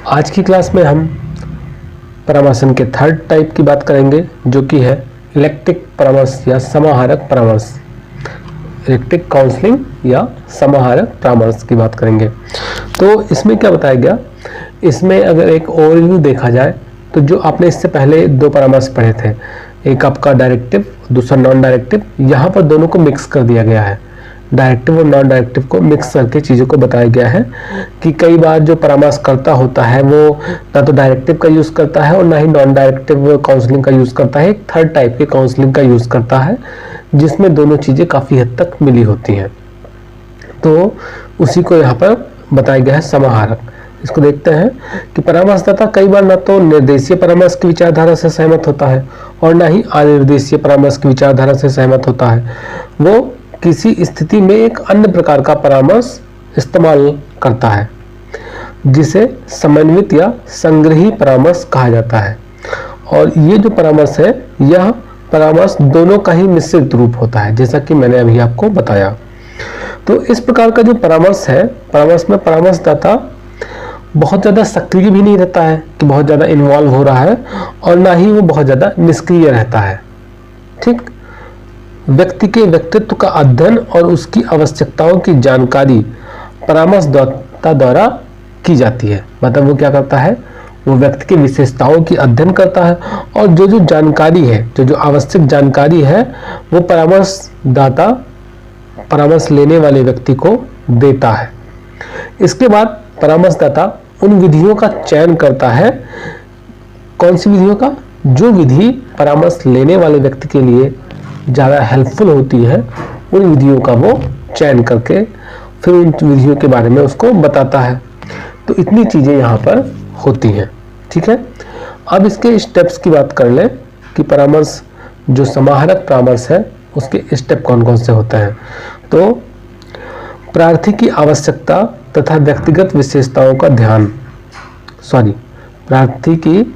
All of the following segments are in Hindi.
आज की क्लास में हम परामर्शन के थर्ड टाइप की बात करेंगे, जो कि है इलेक्ट्रिक परामर्श या समाहारक परामर्श। इलेक्ट्रिक काउंसलिंग या समाहारक परामर्श की बात करेंगे। तो इसमें क्या बताया गया, इसमें अगर एक ओवरव्यू देखा जाए तो जो आपने इससे पहले दो परामर्श पढ़े थे, एक आपका डायरेक्टिव, दूसरा नॉन डायरेक्टिव, यहाँ पर दोनों को मिक्स कर दिया गया है। डायरेक्टिव और नॉन डायरेक्टिव को मिक्स करके चीज़ों को बताया गया है कि कई बार जो परामर्शकर्ता होता है वो ना तो डायरेक्टिव का यूज़ करता है और ना ही नॉन डायरेक्टिव काउंसलिंग का यूज़ करता है, एक थर्ड टाइप के काउंसलिंग का यूज़ करता है जिसमें दोनों चीज़ें काफ़ी हद तक मिली होती हैं। तो उसी को यहाँ पर बताया गया है समाहारक। इसको देखते हैं कि परामर्शदाता कई बार ना तो निर्देशीय परामर्श की विचारधारा से सहमत होता है और ना ही अनिर्देशीय परामर्श की विचारधारा से सहमत होता है। वो किसी स्थिति में एक अन्य प्रकार का परामर्श इस्तेमाल करता है जिसे समन्वित या संग्रही परामर्श कहा जाता है। और ये जो परामर्श है, यह परामर्श दोनों का ही मिश्रित रूप होता है, जैसा कि मैंने अभी आपको बताया। तो इस प्रकार का जो परामर्श है, परामर्श में परामर्शदाता बहुत ज़्यादा सक्रिय भी नहीं रहता है कि बहुत ज़्यादा इन्वॉल्व हो रहा है, और ना ही वो बहुत ज़्यादा निष्क्रिय रहता है। ठीक, व्यक्ति के व्यक्तित्व का अध्ययन और उसकी आवश्यकताओं की जानकारी परामर्शदाता द्वारा की जाती है। मतलब वो क्या करता है, वो व्यक्ति की विशेषताओं की अध्ययन करता है और जो जानकारी है, जो आवश्यक जानकारी है, वो परामर्शदाता परामर्श लेने वाले व्यक्ति को देता है। इसके बाद परामर्शदाता उन विधियों का चयन करता है। कौन सी विधियों का? जो विधि परामर्श लेने वाले व्यक्ति के लिए ज़्यादा हेल्पफुल होती है, उन विधियों का वो चयन करके फिर उन विधियों के बारे में उसको बताता है। तो इतनी चीज़ें यहाँ पर होती हैं। ठीक है, अब इसके स्टेप्स की बात कर लें कि परामर्श जो समाहारक परामर्श है उसके स्टेप कौन कौन से होते हैं। तो प्रार्थी की आवश्यकता तथा व्यक्तिगत विशेषताओं का ध्यान, प्रार्थी की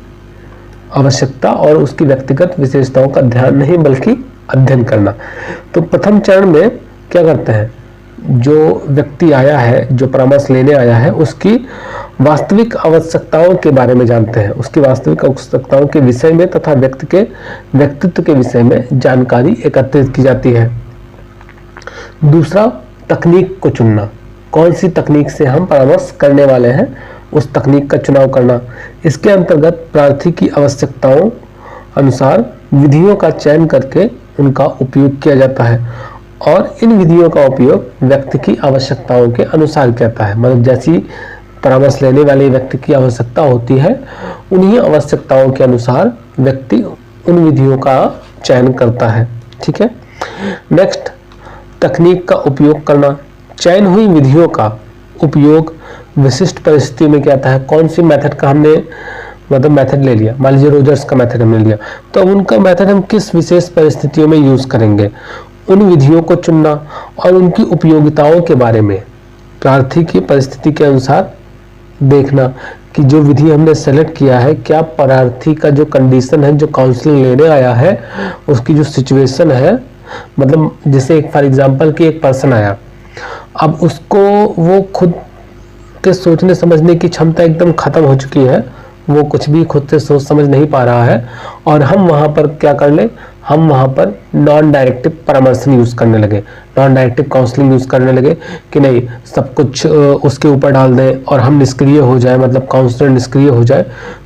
आवश्यकता और उसकी व्यक्तिगत विशेषताओं का ध्यान नहीं बल्कि अध्ययन करना। तो प्रथम चरण में क्या करते हैं, जो व्यक्ति आया है, जो परामर्श लेने आया है, उसकी वास्तविक आवश्यकताओं के बारे में जानते हैं, उसकी वास्तविक आवश्यकताओं के विषय में तथा व्यक्ति के व्यक्तित्व के विषय में जानकारी एकत्रित की जाती है। दूसरा, तकनीक को चुनना, कौन सी तकनीक से हम परामर्श करने वाले हैं, उस तकनीक का चुनाव करना। इसके अंतर्गत प्रार्थी की आवश्यकताओं अनुसार विधियों का चयन करके उनका उपयोग किया जाता है और इन विधियों का उपयोग व्यक्ति की आवश्यकताओं के अनुसार किया जाता है। मतलब जैसी परामर्श लेने वाले व्यक्ति की आवश्यकता होती है, उन्हीं आवश्यकताओं के अनुसार व्यक्ति उन विधियों का चयन करता है। ठीक है, नेक्स्ट, तकनीक का उपयोग करना। चयन हुई विधियों का उपयोग विशिष्ट परिस्थिति में क्या आता है, कौन सी मेथड का हमने मेथड ले लिया, मान लीजिए रोजर्स का मेथड हमने लिया, तो अब उनका मेथड हम किस विशेष परिस्थितियों में यूज करेंगे, उन विधियों को चुनना और उनकी उपयोगिताओं के बारे में प्रार्थी की परिस्थिति के अनुसार देखना कि जो विधि हमने सेलेक्ट किया है, क्या प्रार्थी का जो कंडीशन है, जो काउंसलिंग लेने आया है, उसकी जो सिचुएशन है, मतलब जैसे एक फॉर एग्जांपल कि एक पर्सन आया, अब उसको वो खुद के सोचने समझने की क्षमता एकदम खत्म हो चुकी है, वो कुछ भी खुद से सोच समझ नहीं पा रहा है, और हम वहाँ पर क्या कर ले, हम वहाँ पर नॉन डायरेक्टिव परामर्शन यूज़ करने लगे, नॉन डायरेक्टिव काउंसलिंग यूज़ करने लगे कि नहीं सब कुछ उसके ऊपर डाल दें और हम निष्क्रिय हो जाए, मतलब काउंसलर निष्क्रिय हो जाए,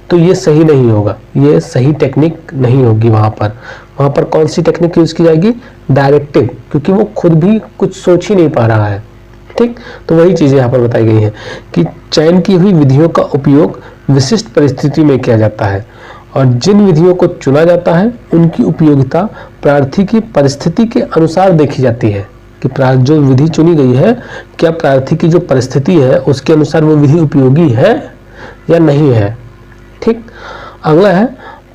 तो ये सही नहीं होगा, ये सही टेक्निक नहीं होगी। वहाँ पर कौन सी टेक्निक यूज़ की जाएगी? डायरेक्टिव, क्योंकि वो खुद भी कुछ सोच ही नहीं पा रहा है। ठीक, तो वही चीज़ें यहाँ पर बताई गई हैं कि चयन की हुई विधियों का उपयोग विशिष्ट परिस्थिति में किया जाता है और जिन विधियों को चुना जाता है उनकी उपयोगिता प्रार्थी की परिस्थिति के अनुसार देखी जाती है कि जो विधि चुनी गई है, क्या प्रार्थी की जो परिस्थिति है उसके अनुसार वो विधि उपयोगी है या नहीं है। ठीक, अगला है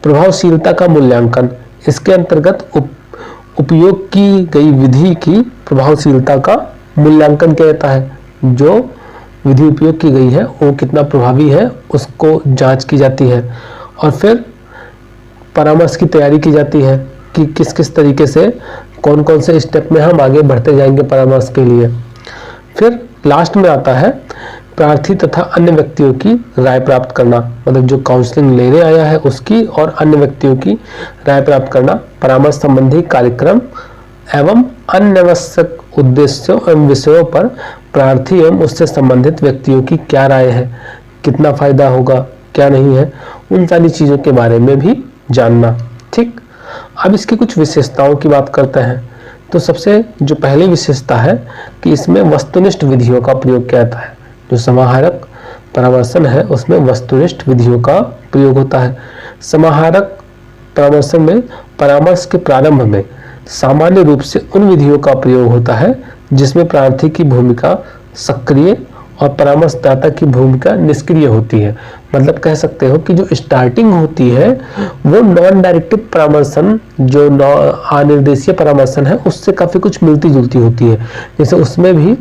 प्रभावशीलता का मूल्यांकन। इसके अंतर्गत उपयोग की गई विधि की प्रभावशीलता का मूल्यांकन किया जाता है। जो विधि उपयोग की गई है वो कितना प्रभावी है, उसको जांच की जाती है और फिर परामर्श की तैयारी की जाती है कि किस किस तरीके से, कौन कौन से स्टेप में हम आगे बढ़ते जाएंगे परामर्श के लिए। फिर लास्ट में आता है प्रार्थी तथा अन्य व्यक्तियों की राय प्राप्त करना, मतलब जो काउंसलिंग लेने आया है उसकी और अन्य व्यक्तियों की राय प्राप्त करना, परामर्श संबंधी कार्यक्रम एवं अनावश्यक उद्देश्यों एवं विषयों पर प्रार्थी एवं उससे संबंधित व्यक्तियों की क्या राय है, कितना फायदा होगा, क्या नहीं है, उन सारी चीजों के बारे में भी जानना। ठीक, अब इसकी कुछ विशेषताओं की बात करते हैं। तो सबसे जो पहली विशेषता है कि इसमें वस्तुनिष्ठ विधियों का प्रयोग किया जाता है। जो समाहारक परामर्शन है उसमें वस्तुनिष्ठ विधियों का प्रयोग होता है। समाहारक परामर्शन में परामर्श के प्रारंभ में सामान्य रूप से उन विधियों का प्रयोग होता है जिसमें प्रार्थी की भूमिका सक्रिय और परामर्शदाता की भूमिका निष्क्रिय होती है। मतलब कह सकते हो कि जो स्टार्टिंग होती है वो नॉन डायरेक्टिव परामर्शन, जो अनिर्देशीय परामर्शन है उससे काफी कुछ मिलती जुलती होती है। जैसे उसमें भी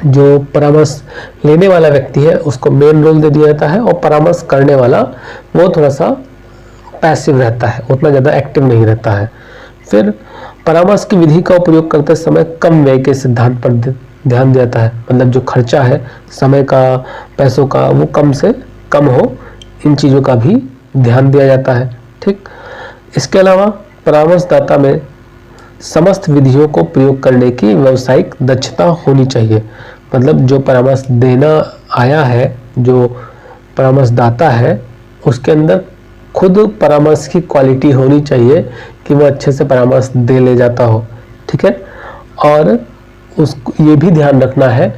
जो परामर्श लेने वाला व्यक्ति है उसको मेन रोल दे दिया जाता है और परामर्श करने वाला वो थोड़ा सा पैसिव रहता है, उतना ज़्यादा एक्टिव नहीं रहता है। फिर परामर्श की विधि का उपयोग करते समय कम व्यय के सिद्धांत पर ध्यान दिया जाता है। मतलब जो खर्चा है समय का, पैसों का, वो कम से कम हो, इन चीज़ों का भी ध्यान दिया जाता है। ठीक, इसके अलावा परामर्शदाता में समस्त विधियों को प्रयोग करने की व्यावसायिक दक्षता होनी चाहिए। मतलब जो परामर्श देना आया है, जो परामर्शदाता है, उसके अंदर खुद परामर्श की क्वालिटी होनी चाहिए कि वो अच्छे से परामर्श दे ले जाता हो। ठीक है, और उसको ये भी ध्यान रखना है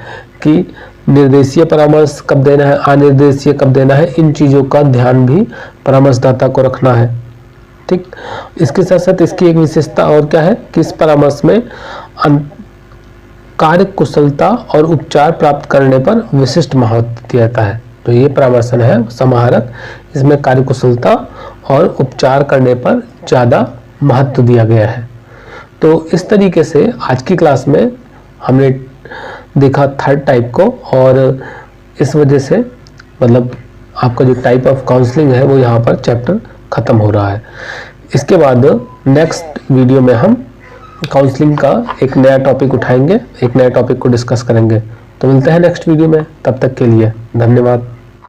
कि निर्देशीय परामर्श कब देना है, अनिर्देशीय कब देना है, इन चीज़ों का ध्यान भी परामर्शदाता को रखना है। ठीक, इसके साथ साथ इसकी एक विशेषता और क्या है कि इस परामर्श में कार्य कुशलता और उपचार प्राप्त करने पर विशिष्ट महत्व दिया जाता है। तो ये परामर्शन है समाहारक, इसमें कार्य कुशलता और उपचार करने पर ज़्यादा महत्व दिया गया है। तो इस तरीके से आज की क्लास में हमने देखा थर्ड टाइप को, और इस वजह से मतलब आपका जो टाइप ऑफ काउंसलिंग है वो यहाँ पर चैप्टर ख़त्म हो रहा है। इसके बाद नेक्स्ट वीडियो में हम काउंसलिंग का एक नया टॉपिक उठाएंगे, एक नया टॉपिक को डिस्कस करेंगे। तो मिलते हैं नेक्स्ट वीडियो में, तब तक के लिए धन्यवाद।